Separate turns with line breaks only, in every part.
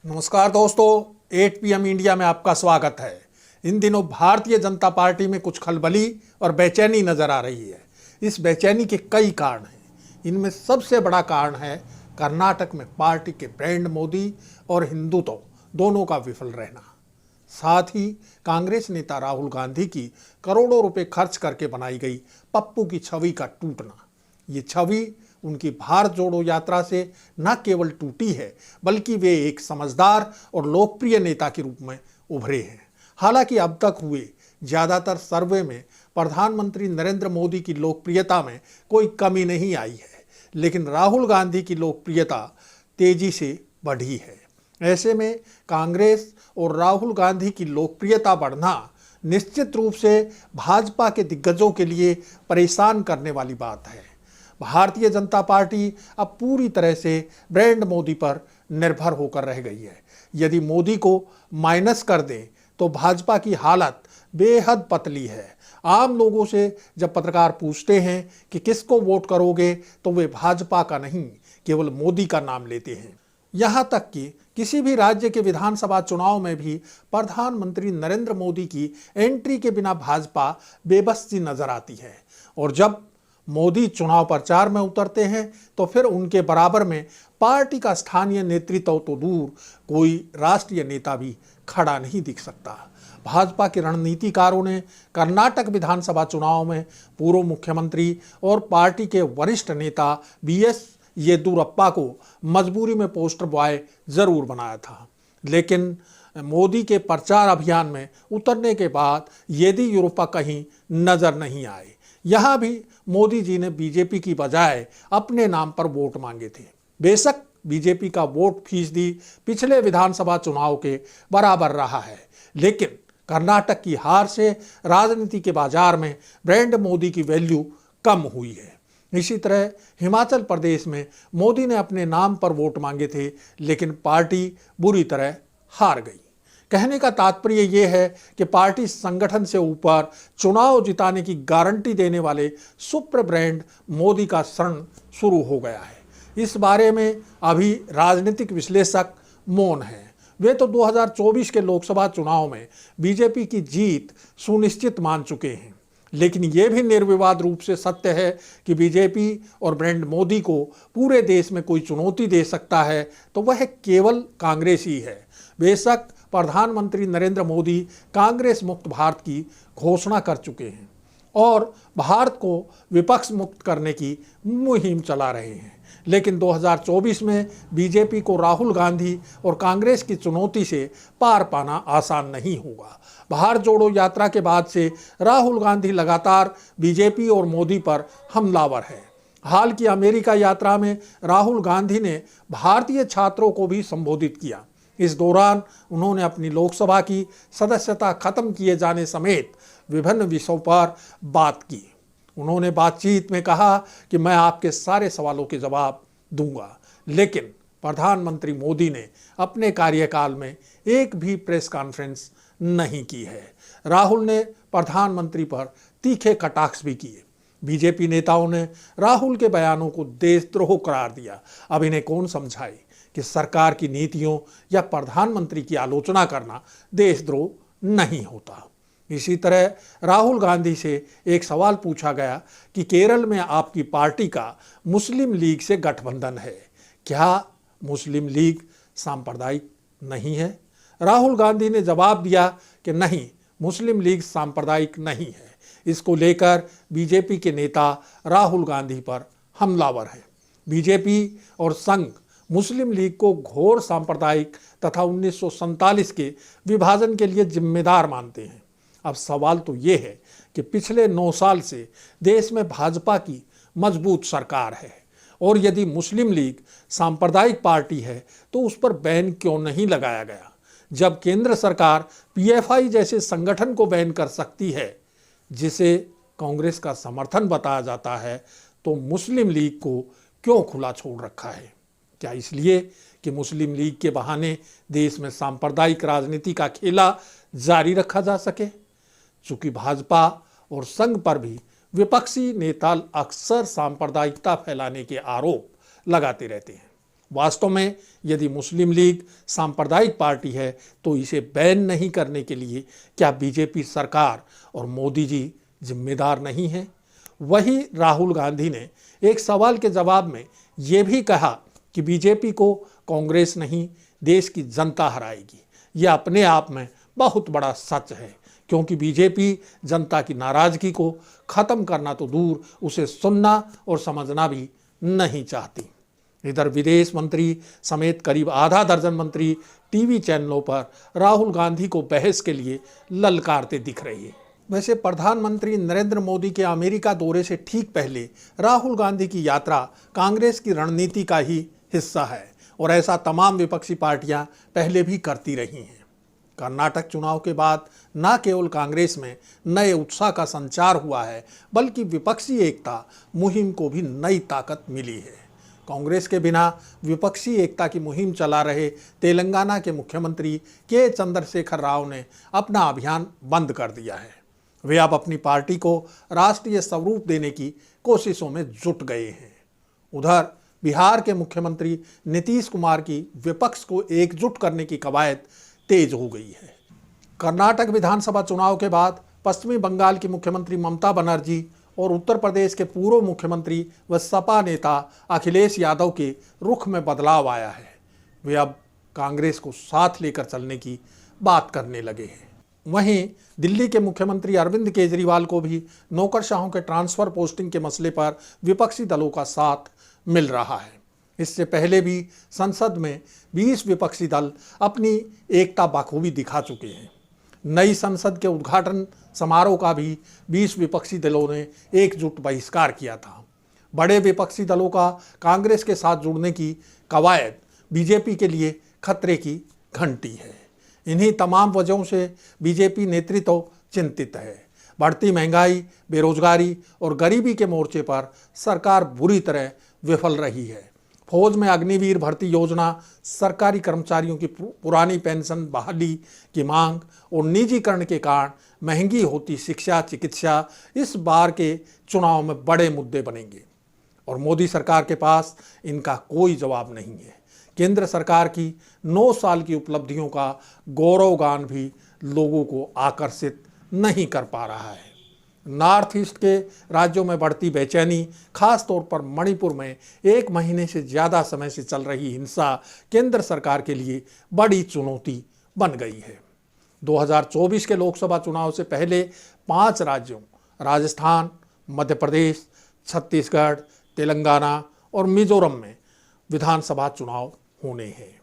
नमस्कार दोस्तों, 8 PM India में आपका स्वागत है। इन दिनों भारतीय जनता पार्टी में कुछ खलबली और बेचैनी नजर आ रही है। इस बेचैनी के कई कारण हैं। इनमें सबसे बड़ा कारण है कर्नाटक में पार्टी के ब्रांड मोदी और हिंदुत्व दोनों का विफल रहना। साथ ही कांग्रेस नेता राहुल गांधी की करोड़ों रुपए खर्च करके बनाई गई पप्पू की छवि का टूटना। ये छवि उनकी भारत जोड़ो यात्रा से न केवल टूटी है, बल्कि वे एक समझदार और लोकप्रिय नेता के रूप में उभरे हैं। हालांकि अब तक हुए ज़्यादातर सर्वे में प्रधानमंत्री नरेंद्र मोदी की लोकप्रियता में कोई कमी नहीं आई है, लेकिन राहुल गांधी की लोकप्रियता तेजी से बढ़ी है। ऐसे में कांग्रेस और राहुल गांधी की लोकप्रियता बढ़ना निश्चित रूप से भाजपा के दिग्गजों के लिए परेशान करने वाली बात है। भारतीय जनता पार्टी अब पूरी तरह से ब्रांड मोदी पर निर्भर होकर रह गई है। यदि मोदी को माइनस कर दें तो भाजपा की हालत बेहद पतली है। आम लोगों से जब पत्रकार पूछते हैं कि किसको वोट करोगे, तो वे भाजपा का नहीं, केवल मोदी का नाम लेते हैं। यहाँ तक कि किसी भी राज्य के विधानसभा चुनाव में भी प्रधानमंत्री नरेंद्र मोदी की एंट्री के बिना भाजपा बेबस सी नजर आती है। और जब मोदी चुनाव प्रचार में उतरते हैं तो फिर उनके बराबर में पार्टी का स्थानीय नेतृत्व तो दूर, कोई राष्ट्रीय नेता भी खड़ा नहीं दिख सकता। भाजपा के रणनीतिकारों ने कर्नाटक विधानसभा चुनाव में पूर्व मुख्यमंत्री और पार्टी के वरिष्ठ नेता BS येदियुरप्पा को मजबूरी में पोस्टर बॉय जरूर बनाया था, लेकिन मोदी के प्रचार अभियान में उतरने के बाद येदियुरप्पा कहीं नजर नहीं आए। यहाँ भी मोदी जी ने बीजेपी की बजाय अपने नाम पर वोट मांगे थे। बेशक बीजेपी का वोट फीसदी पिछले विधानसभा चुनाव के बराबर रहा है, लेकिन कर्नाटक की हार से राजनीति के बाजार में ब्रांड मोदी की वैल्यू कम हुई है। इसी तरह हिमाचल प्रदेश में मोदी ने अपने नाम पर वोट मांगे थे, लेकिन पार्टी बुरी तरह हार गई। कहने का तात्पर्य यह है कि पार्टी संगठन से ऊपर चुनाव जिताने की गारंटी देने वाले सुपर ब्रांड मोदी का शरण शुरू हो गया है। इस बारे में अभी राजनीतिक विश्लेषक मौन हैं। वे तो 2024 के लोकसभा चुनाव में बीजेपी की जीत सुनिश्चित मान चुके हैं, लेकिन ये भी निर्विवाद रूप से सत्य है कि बीजेपी और ब्रांड मोदी को पूरे देश में कोई चुनौती दे सकता है तो वह केवल कांग्रेस ही है। बेशक प्रधानमंत्री नरेंद्र मोदी कांग्रेस मुक्त भारत की घोषणा कर चुके हैं और भारत को विपक्ष मुक्त करने की मुहिम चला रहे हैं, लेकिन 2024 में बीजेपी को राहुल गांधी और कांग्रेस की चुनौती से पार पाना आसान नहीं होगा। भारत जोड़ो यात्रा के बाद से राहुल गांधी लगातार बीजेपी और मोदी पर हमलावर है। हाल की अमेरिका यात्रा में राहुल गांधी ने भारतीय छात्रों को भी संबोधित किया। इस दौरान उन्होंने अपनी लोकसभा की सदस्यता खत्म किए जाने समेत विभिन्न विषयों पर बात की। उन्होंने बातचीत में कहा कि मैं आपके सारे सवालों के जवाब दूंगा, लेकिन प्रधानमंत्री मोदी ने अपने कार्यकाल में एक भी प्रेस कॉन्फ्रेंस नहीं की है। राहुल ने प्रधानमंत्री पर तीखे कटाक्ष भी किए। बीजेपी नेताओं ने राहुल के बयानों को देशद्रोह करार दिया। अब इन्हें कौन समझाए कि सरकार की नीतियों या प्रधानमंत्री की आलोचना करना देशद्रोह नहीं होता। इसी तरह राहुल गांधी से एक सवाल पूछा गया कि केरल में आपकी पार्टी का मुस्लिम लीग से गठबंधन है, क्या मुस्लिम लीग सांप्रदायिक नहीं है? राहुल गांधी ने जवाब दिया कि नहीं, मुस्लिम लीग सांप्रदायिक नहीं है। इसको लेकर बीजेपी के नेता राहुल गांधी पर हमलावर हैं। बीजेपी और संघ मुस्लिम लीग को घोर सांप्रदायिक तथा 1947 के विभाजन के लिए जिम्मेदार मानते हैं। अब सवाल तो ये है कि पिछले 9 साल से देश में भाजपा की मजबूत सरकार है, और यदि मुस्लिम लीग सांप्रदायिक पार्टी है तो उस पर बैन क्यों नहीं लगाया गया? जब केंद्र सरकार PFI जैसे संगठन को बैन कर सकती है, जिसे कांग्रेस का समर्थन बताया जाता है, तो मुस्लिम लीग को क्यों खुला छोड़ रखा है? क्या इसलिए कि मुस्लिम लीग के बहाने देश में सांप्रदायिक राजनीति का खेला जारी रखा जा सके? चूंकि भाजपा और संघ पर भी विपक्षी नेता अक्सर सांप्रदायिकता फैलाने के आरोप लगाते रहते हैं। वास्तव में यदि मुस्लिम लीग सांप्रदायिक पार्टी है तो इसे बैन नहीं करने के लिए क्या बीजेपी सरकार और मोदी जी जिम्मेदार नहीं हैं? वही राहुल गांधी ने एक सवाल के जवाब में ये भी कहा कि बीजेपी को कांग्रेस नहीं देश की जनता हराएगी। यह अपने आप में बहुत बड़ा सच है, क्योंकि बीजेपी जनता की नाराजगी को खत्म करना तो दूर, उसे सुनना और समझना भी नहीं चाहती। इधर विदेश मंत्री समेत करीब आधा दर्जन मंत्री टीवी चैनलों पर राहुल गांधी को बहस के लिए ललकारते दिख रही है। वैसे प्रधानमंत्री नरेंद्र मोदी के अमेरिका दौरे से ठीक पहले राहुल गांधी की यात्रा कांग्रेस की रणनीति का ही हिस्सा है और ऐसा तमाम विपक्षी पार्टियां पहले भी करती रही हैं। कर्नाटक चुनाव के बाद न केवल कांग्रेस में नए उत्साह का संचार हुआ है, बल्कि विपक्षी एकता मुहिम को भी नई ताकत मिली है। कांग्रेस के बिना विपक्षी एकता की मुहिम चला रहे तेलंगाना के मुख्यमंत्री के चंद्रशेखर राव ने अपना अभियान बंद कर दिया है। वे अब अपनी पार्टी को राष्ट्रीय स्वरूप देने की कोशिशों में जुट गए हैं। उधर बिहार के मुख्यमंत्री नीतीश कुमार की विपक्ष को एकजुट करने की कवायद तेज हो गई है। कर्नाटक विधानसभा चुनाव के बाद पश्चिमी बंगाल की मुख्यमंत्री ममता बनर्जी और उत्तर प्रदेश के पूर्व मुख्यमंत्री व सपा नेता अखिलेश यादव के रुख में बदलाव आया है। वे अब कांग्रेस को साथ लेकर चलने की बात करने लगे हैं। वहीं दिल्ली के मुख्यमंत्री अरविंद केजरीवाल को भी नौकरशाहों के ट्रांसफर पोस्टिंग के मसले पर विपक्षी दलों का साथ मिल रहा है। इससे पहले भी संसद में 20 विपक्षी दल अपनी एकता बखूबी दिखा चुके हैं। नई संसद के उद्घाटन समारोह का भी 20 विपक्षी दलों ने एकजुट बहिष्कार किया था। बड़े विपक्षी दलों का कांग्रेस के साथ जुड़ने की कवायद बीजेपी के लिए खतरे की घंटी है। इन्हीं तमाम वजहों से बीजेपी नेतृत्व चिंतित है। बढ़ती महंगाई, बेरोजगारी और गरीबी के मोर्चे पर सरकार बुरी तरह विफल रही है। फौज में अग्निवीर भर्ती योजना, सरकारी कर्मचारियों की पुरानी पेंशन बहाली की मांग और निजीकरण के कारण महंगी होती शिक्षा, चिकित्सा इस बार के चुनाव में बड़े मुद्दे बनेंगे और मोदी सरकार के पास इनका कोई जवाब नहीं है। केंद्र सरकार की 9 साल की उपलब्धियों का गौरवगान भी लोगों को आकर्षित नहीं कर पा रहा है। नॉर्थ ईस्ट के राज्यों में बढ़ती बेचैनी, खास तौर पर मणिपुर में 1 महीने से ज़्यादा समय से चल रही हिंसा केंद्र सरकार के लिए बड़ी चुनौती बन गई है। 2024 के लोकसभा चुनाव से पहले 5 राज्यों राजस्थान, मध्य प्रदेश, छत्तीसगढ़, तेलंगाना और मिजोरम में विधानसभा चुनाव होने हैं।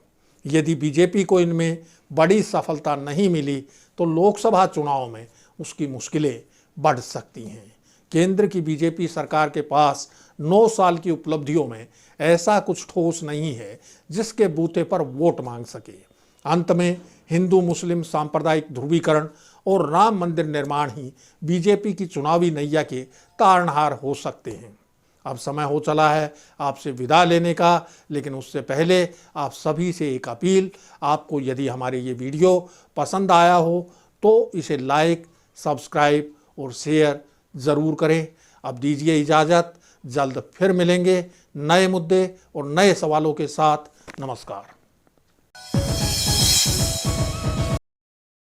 यदि बीजेपी को इनमें बड़ी सफलता नहीं मिली तो लोकसभा चुनाव में उसकी मुश्किलें बढ़ सकती हैं। केंद्र की बीजेपी सरकार के पास 9 साल की उपलब्धियों में ऐसा कुछ ठोस नहीं है जिसके बूते पर वोट मांग सके। अंत में हिंदू मुस्लिम सांप्रदायिक ध्रुवीकरण और राम मंदिर निर्माण ही बीजेपी की चुनावी नैया के तारणहार हो सकते हैं। अब समय हो चला है आपसे विदा लेने का, लेकिन उससे पहले आप सभी से एक अपील। आपको यदि हमारे ये वीडियो पसंद आया हो तो इसे लाइक, सब्सक्राइब और शेयर ज़रूर करें। अब दीजिए इजाज़त, जल्द फिर मिलेंगे नए मुद्दे और नए सवालों के साथ। नमस्कार।